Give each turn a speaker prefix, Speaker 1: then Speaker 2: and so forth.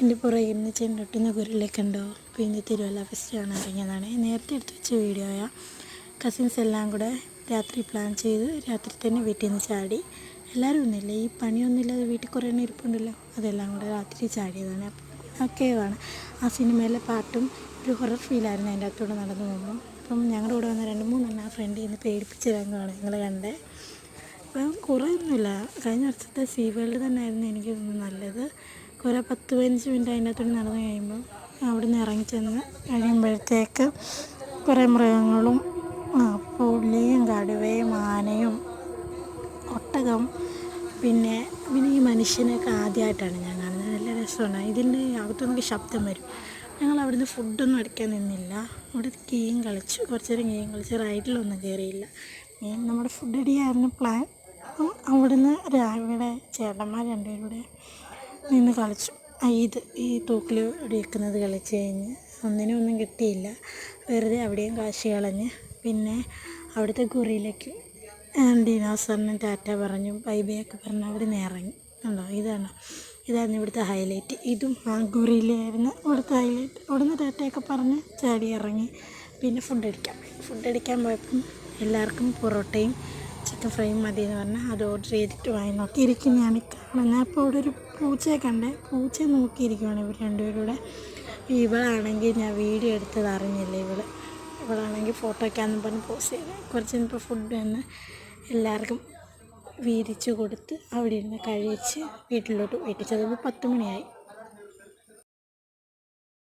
Speaker 1: എൻ്റെ പുറകിൽ നിന്ന് ചെണ്ടൊട്ടുന്ന കുരലൊക്കെ ഉണ്ടോ? പിന്നെ തിരുവല്ല ഫെസ്റ്റ് കാണാൻ ഇറങ്ങിയതാണ്. നേരത്തെ എടുത്ത് വെച്ച വീഡിയോയാ. കസിൻസ് എല്ലാം കൂടെ രാത്രി പ്ലാൻ ചെയ്ത് രാത്രി തന്നെ വീട്ടിൽ നിന്ന് ചാടി. എല്ലാവരും ഒന്നുമില്ല, ഈ പണിയൊന്നുമില്ലാതെ വീട്ടിൽ കുറേ എണ്ണം ഇരിപ്പുണ്ടല്ലോ, അതെല്ലാം കൂടെ രാത്രി ചാടിയതാണ്. ഒക്കെയാണ് ആ സിനിമയിലെ പാട്ടും ഒരു ഹൊറർ ഫീലായിരുന്നു അതിൻ്റെ അകത്തൂടെ നടന്നു പോകുമ്പോൾ. അപ്പം ഞങ്ങളുടെ കൂടെ വന്ന 2-3 ആ ഫ്രണ്ടിൽ നിന്ന് പേടിപ്പിച്ച രംഗമാണ് നിങ്ങൾ കണ്ടത്. അപ്പം കുറേ ഒന്നുമില്ല, കഴിഞ്ഞ വർഷത്തെ സീ വേൾഡ് തന്നെ ആയിരുന്നു എനിക്ക് നല്ലത്. കുറേ 10-15 മിനിറ്റ് അതിൻ്റെ അകത്തോടെ നടന്നു കഴിയുമ്പോൾ അവിടെ നിന്ന് ഇറങ്ങിച്ചെന്ന് കഴിയുമ്പോഴത്തേക്ക് കുറേ മൃഗങ്ങളും പുലിയും കടുവയും ആനയും ഒട്ടകം പിന്നെ ഈ മനുഷ്യനെയൊക്കെ ആദ്യമായിട്ടാണ് ഞാൻ കാണുന്നത്. നല്ല രസമാണ്. ഇതിൻ്റെ അകത്തുനിന്നൊക്കെ ശബ്ദം വരും. ഞങ്ങൾ അവിടുന്ന് ഫുഡൊന്നും അടിക്കാൻ നിന്നില്ല, അവിടെ ഗെയിം കളിച്ചു, കുറച്ച് നേരം ഗെയിം കളിച്ച്. റൈഡിലൊന്നും കയറിയില്ല. നമ്മുടെ ഫുഡ് അടിയായിരുന്നു പ്ലാൻ. അപ്പം അവിടുന്ന് രാവിലെ ചേട്ടന്മാർ 2 പേരും കൂടെ നിന്ന് കളിച്ചു. ഈ തൂക്കിൽ വെക്കുന്നത് കളിച്ച് കഴിഞ്ഞ് ഒന്നും കിട്ടിയില്ല. വെറുതെ അവിടെയും കാശ് കളഞ്ഞ്. പിന്നെ അവിടുത്തെ ഗൊറില്ലയ്ക്ക് ഡിനോസറിന് ടാറ്റ പറഞ്ഞു, ബൈ ബൈ ഒക്കെ പറഞ്ഞ് അവിടെ നിന്ന് ഇറങ്ങി. ഉണ്ടോ, ഇതായിരുന്നു ഇവിടുത്തെ ഹൈലൈറ്റ്. ഇതും ആ ഗൊറില്ലയായിരുന്നു ഇവിടുത്തെ ഹൈലൈറ്റ്. അവിടുന്ന് ടാറ്റയൊക്കെ പറഞ്ഞ് ചാടി ഇറങ്ങി. പിന്നെ ഫുഡ് അടിക്കാൻ പോയപ്പം എല്ലാവർക്കും പൊറോട്ടയും ചിക്കൻ ഫ്രൈയും മതി എന്ന് പറഞ്ഞാൽ അത് ഓർഡർ ചെയ്തിട്ട് വാങ്ങി നോക്കിയിരിക്കുന്നതാണ് കാണുന്നത്. അപ്പോൾ അവിടെ ഒരു പൂച്ചയെ കണ്ടേ, പൂച്ചയെ നോക്കിയിരിക്കുവാണ് ഇവർ 2 പേരും കൂടെ. ഇവളാണെങ്കിൽ ഞാൻ വീഡിയോ എടുത്തത് അറിഞ്ഞില്ല. ഇവളാണെങ്കിൽ ഫോട്ടോയ്ക്കാണെന്ന് പറഞ്ഞ് പോസ്റ്റ് ചെയ്ത്. കുറച്ച് കഴിഞ്ഞപ്പോൾ ഫുഡ് വന്ന് എല്ലാവർക്കും വീതിച്ച് കൊടുത്ത് അവിടെ ഇരുന്ന് കഴിച്ച് വീട്ടിലോട്ട് എത്തിച്ചത് 10 മണിയായി.